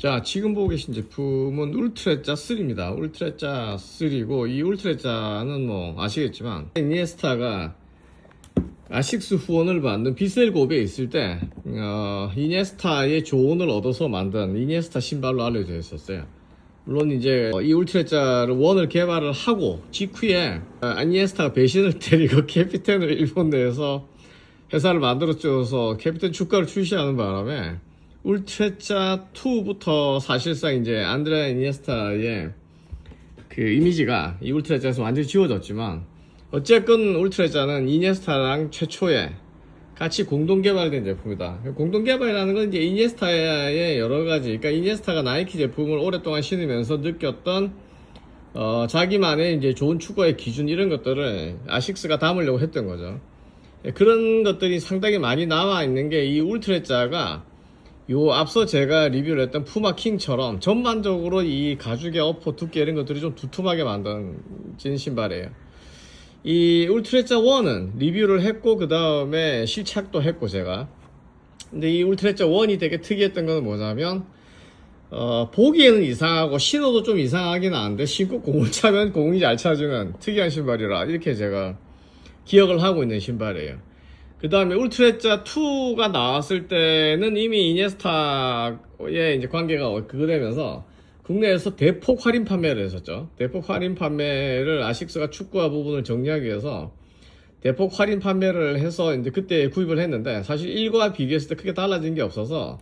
자, 지금 보고 계신 제품은 울트레자 3입니다. 울트레자 3고, 이 울트레자는 뭐 아시겠지만 이니에스타가 아식스 후원을 받는 비셀곱에 있을 때 이니에스타의 조언을 얻어서 만든 이니에스타 신발로 알려져 있었어요. 물론 이제 이 울트레자를 원을 개발을 하고 직후에 이니에스타가 배신을 때리고 캐피텐을 일본 내에서 회사를 만들어줘서 캐피텐 주가를 출시하는 바람에 울트레자 2부터 사실상 이제 안드레아 이니에스타의 그 이미지가 이 울트레자에서 완전히 지워졌지만, 어쨌건 울트레자는 이니에스타랑 최초에 같이 공동 개발된 제품이다. 공동 개발이라는 건 이제 이니에스타의 여러 가지, 그러니까 이니에스타가 나이키 제품을 오랫동안 신으면서 느꼈던 자기만의 이제 좋은 축구의 기준, 이런 것들을 아식스가 담으려고 했던 거죠. 그런 것들이 상당히 많이 나와 있는 게 이 울트레자가 요 앞서 제가 리뷰를 했던 푸마 킹처럼 전반적으로 이 가죽의 어퍼 두께 이런 것들이 좀 두툼하게 만든 신발이에요. 이 울트레자 1은 리뷰를 했고 그 다음에 실착도 했고 제가. 근데 이 울트레자 1이 되게 특이했던 건 뭐냐면 보기에는 이상하고 신어도 좀 이상하긴 한데 신고 공을 차면 공이 잘 차지는 특이한 신발이라 이렇게 제가 기억을 하고 있는 신발이에요. 그 다음에 울트레자 2가 나왔을 때는 이미 이니에스타의 이제 관계가 그거 되면서 국내에서 대폭 할인 판매를 했었죠. 대폭 할인 판매를 아식스가 축구화 부분을 정리하기 위해서 대폭 할인 판매를 해서 이제 그때 구입을 했는데, 사실 1과 비교했을 때 크게 달라진 게 없어서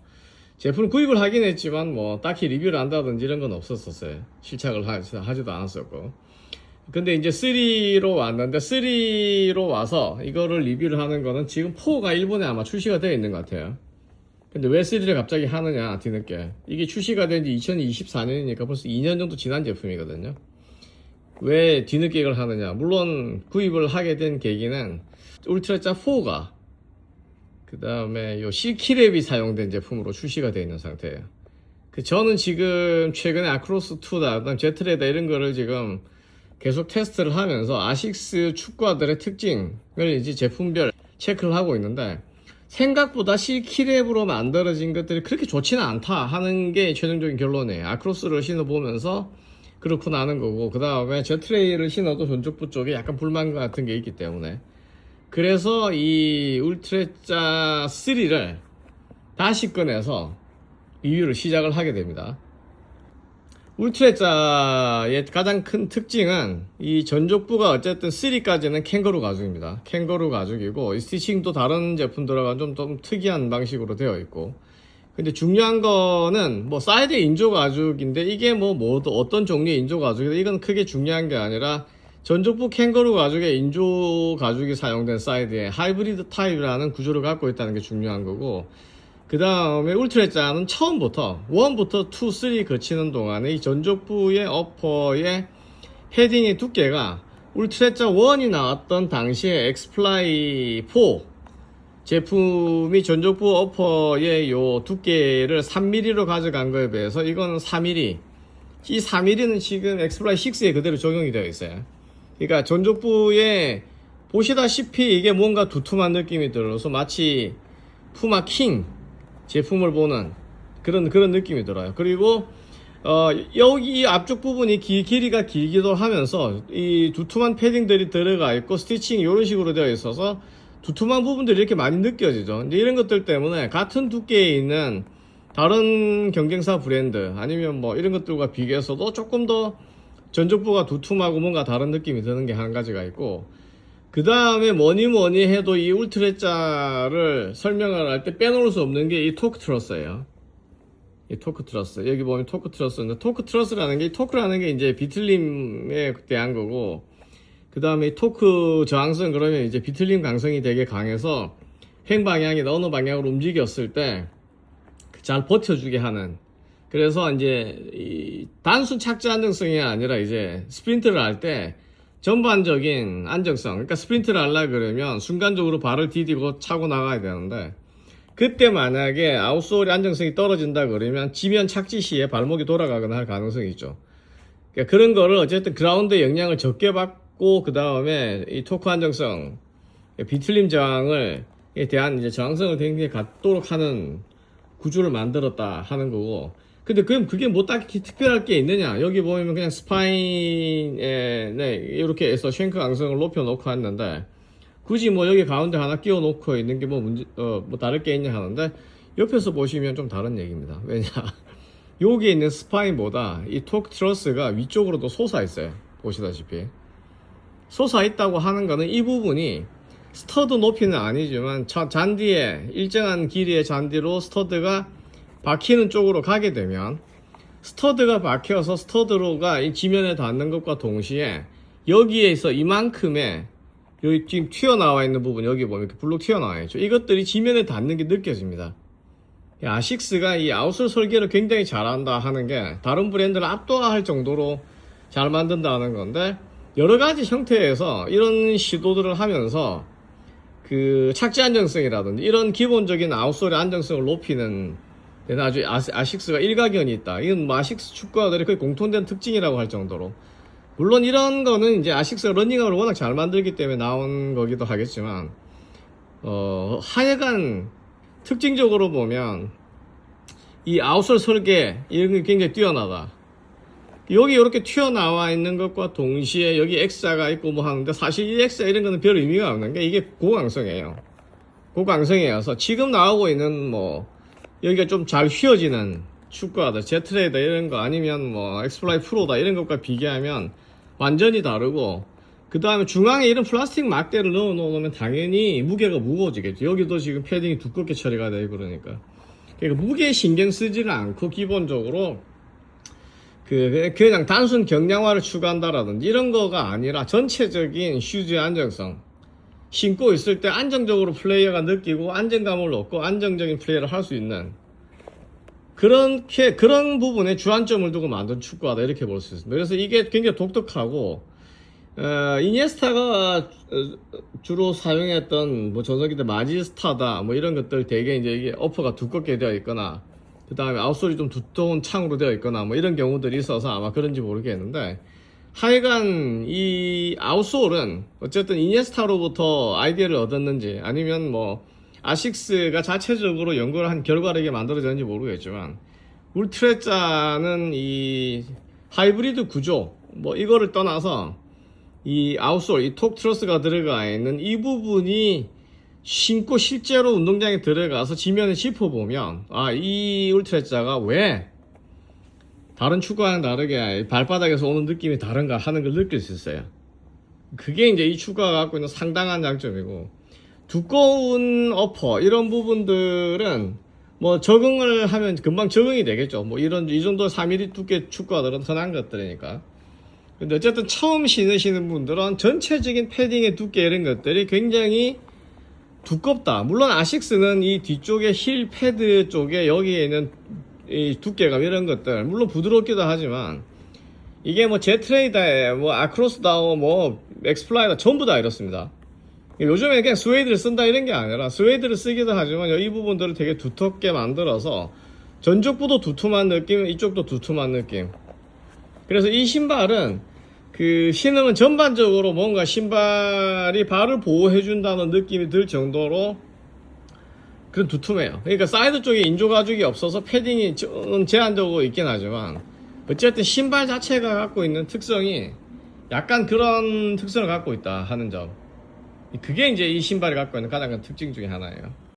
제품을 구입을 하긴 했지만 뭐 딱히 리뷰를 한다든지 이런 건 없었어요. 실착을 하지도 않았었고. 근데 이제 3로 왔는데, 3로 와서 이거를 리뷰를 하는 거는 지금 4가 일본에 아마 출시가 되어 있는 것 같아요. 근데 왜 3를 갑자기 하느냐, 뒤늦게. 이게 출시가 된 지 2024년이니까 벌써 2년 정도 지난 제품이거든요. 왜 뒤늦게 이걸 하느냐. 물론 구입을 하게 된 계기는 울트레자 4가 그 다음에 요 실키랩이 사용된 제품으로 출시가 되어 있는 상태예요. 저는 지금 최근에 아크로스2다, 그다음 제트레다 이런 거를 지금 계속 테스트를 하면서 아식스 축구화들의 특징을 이제 제품별 체크를 하고 있는데, 생각보다 실키랩으로 만들어진 것들이 그렇게 좋지는 않다 하는 게 최종적인 결론이에요. 아크로스를 신어보면서 그렇구나 하는 거고, 그 다음에 제트레이를 신어도 전족부 쪽에 약간 불만 같은 게 있기 때문에, 그래서 이 울트레자 3를 다시 꺼내서 리뷰를 시작을 하게 됩니다. 울트레자의 가장 큰 특징은 이 전족부가 어쨌든 3까지는 캥거루 가죽입니다. 캥거루 가죽이고, 이 스티칭도 다른 제품들하고는 좀 특이한 방식으로 되어 있고, 근데 중요한 거는 뭐 사이드 인조 가죽인데, 이게 뭐 어떤 종류의 인조 가죽이다 이건 크게 중요한 게 아니라, 전족부 캥거루 가죽에 인조 가죽이 사용된 사이드에 하이브리드 타입이라는 구조를 갖고 있다는 게 중요한 거고, 그 다음에 울트레자는 처음부터 1부터 2, 3 거치는 동안에 이 전족부의 어퍼의 헤딩의 두께가 울트레자 1이 나왔던 당시에 엑스플라이 4 제품이 전족부 어퍼의 요 두께를 3mm로 가져간 거에 비해서 이거는 4mm. 이 4mm는 지금 엑스플라이 6에 그대로 적용이 되어 있어요. 그러니까 전족부에 보시다시피 이게 뭔가 두툼한 느낌이 들어서 마치 푸마 킹 제품을 보는 그런 느낌이 들어요. 그리고 여기 앞쪽 부분이 길이가 길기도 하면서 이 두툼한 패딩들이 들어가 있고 스티칭이 이런 식으로 되어 있어서 두툼한 부분들이 이렇게 많이 느껴지죠. 이제 이런 것들 때문에 같은 두께에 있는 다른 경쟁사 브랜드 아니면 뭐 이런 것들과 비교해서도 조금 더 전족부가 두툼하고 뭔가 다른 느낌이 드는 게 한 가지가 있고, 그 다음에 뭐니 해도 이 울트레자를 설명을 할 때 빼놓을 수 없는 게 이 토크 트러스예요. 이 토크 트러스. 여기 보면 토크 트러스인데, 토크 트러스라는 게, 이 토크라는 게 이제 비틀림에 대한 거고, 그 다음에 토크 저항성, 그러면 이제 비틀림 강성이 되게 강해서 횡방향이나 어느 방향으로 움직였을 때 잘 버텨주게 하는. 그래서 이제 이 단순 착지 안정성이 아니라 이제 스프린트를 할 때 전반적인 안정성, 그러니까 스프린트를 하려고 그러면 순간적으로 발을 디디고 차고 나가야 되는데, 그때 만약에 아웃솔의 안정성이 떨어진다 그러면 지면 착지 시에 발목이 돌아가거나 할 가능성이 있죠. 그러니까 그런 거를 어쨌든 그라운드의 영향을 적게 받고, 그 다음에 이 토크 안정성, 비틀림 저항에 대한 이제 저항성을 굉장히 갖도록 하는 구조를 만들었다 하는 거고, 근데 그게 뭐 딱히 특별할 게 있느냐? 여기 보면 그냥 스파인에 네, 이렇게 해서 쉔크 강성을 높여 놓고 했는데 굳이 뭐 여기 가운데 하나 끼워 놓고 있는 게 뭐 문제 뭐 다를 게 있냐 하는데 옆에서 보시면 좀 다른 얘기입니다. 왜냐? 여기 있는 스파인보다 이 톡 트러스가 위쪽으로도 솟아 있어요. 보시다시피 솟아 있다고 하는 거는 이 부분이 스터드 높이는 아니지만 잔디에 일정한 길이의 잔디로 스터드가 박히는 쪽으로 가게 되면 스터드가 박혀서 스터드로가 이 지면에 닿는 것과 동시에 여기에서 이만큼의 여기 지금 튀어나와 있는 부분 여기 보면 이렇게 블록 튀어나와 있죠. 이것들이 지면에 닿는 게 느껴집니다. 아식스가 이 아웃솔 설계를 굉장히 잘한다 하는 게 다른 브랜드를 압도할 정도로 잘 만든다는 건데 여러 가지 형태에서 이런 시도들을 하면서 그 착지 안정성이라든지 이런 기본적인 아웃솔의 안정성을 높이는 아주 아식스가 일가견이 있다. 이건 뭐 아식스 축구화들의 거의 공통된 특징이라고 할 정도로 물론 이런 거는 이제 아식스가 러닝아웃을 워낙 잘 만들기 때문에 나온 거기도 하겠지만 하여간 특징적으로 보면 이 아웃솔 설계 이런 게 굉장히 뛰어나다. 여기 이렇게 튀어나와 있는 것과 동시에 여기 X자가 있고 뭐 하는데 사실 이 X자 이런 거는 별 의미가 없는 게 이게 고강성이에요. 고강성이어서 지금 나오고 있는 뭐 여기가 좀 잘 휘어지는 축구화다 제트레이다 이런 거 아니면 뭐 엑스플라이 프로다 이런 것과 비교하면 완전히 다르고 그 다음에 중앙에 이런 플라스틱 막대를 넣어 놓으면 당연히 무게가 무거워지겠죠. 여기도 지금 패딩이 두껍게 처리가 되고 그러니까 무게에 신경 쓰지를 않고 기본적으로 그냥 단순 경량화를 추구한다라든지 이런 거가 아니라 전체적인 슈즈의 안정성 신고 있을 때 안정적으로 플레이어가 느끼고 안정감을 얻고 안정적인 플레이를 할 수 있는 그런 부분에 주안점을 두고 만든 축구화다 이렇게 볼 수 있습니다. 그래서 이게 굉장히 독특하고 이니에스타가 주로 사용했던 뭐 전성기 때 마지스타다 뭐 이런 것들 되게 이제 이게 어퍼가 두껍게 되어 있거나 그 다음에 아웃솔이 좀 두터운 창으로 되어 있거나 뭐 이런 경우들이 있어서 아마 그런지 모르겠는데 하여간 이 아웃솔은 어쨌든 이니에스타로부터 아이디어를 얻었는지 아니면 뭐 아식스가 자체적으로 연구를 한 결과로 이게 만들어졌는지 모르겠지만 울트레자는 이 하이브리드 구조 뭐 이거를 떠나서 이 아웃솔 이 톡 트러스가 들어가 있는 이 부분이 신고 실제로 운동장에 들어가서 지면을 짚어보면 이 울트레자가 왜 다른 축구와는 다르게 발바닥에서 오는 느낌이 다른가 하는 걸 느낄 수 있어요. 그게 이제 이 축구가 갖고 있는 상당한 장점이고 두꺼운 어퍼 이런 부분들은 뭐 적응을 하면 금방 적응이 되겠죠. 뭐 이 정도 3mm 두께 축구화들은 흔한 것들이니까. 근데 어쨌든 처음 신으시는 분들은 전체적인 패딩의 두께 이런 것들이 굉장히 두껍다. 물론 아식스는 이 뒤쪽에 힐 패드 쪽에 여기에 있는 이 두께감 이런 것들 물론 부드럽기도 하지만 이게 뭐 제트레이다에 뭐 아크로스다오 뭐 엑스플라이다 전부 다 이렇습니다. 요즘에 그냥 스웨이드를 쓴다 이런 게 아니라 스웨이드를 쓰기도 하지만 이 부분들을 되게 두텁게 만들어서 전족부도 두툼한 느낌 이쪽도 두툼한 느낌. 그래서 이 신발은 신으면 전반적으로 뭔가 신발이 발을 보호해준다는 느낌이 들 정도로 그런 두툼해요. 그러니까 사이드 쪽에 인조 가죽이 없어서 패딩이 제한적으로 있긴 하지만 어쨌든 신발 자체가 갖고 있는 특성이 약간 그런 특성을 갖고 있다 하는 점. 그게 이제 이 신발이 갖고 있는 가장 큰 특징 중에 하나예요.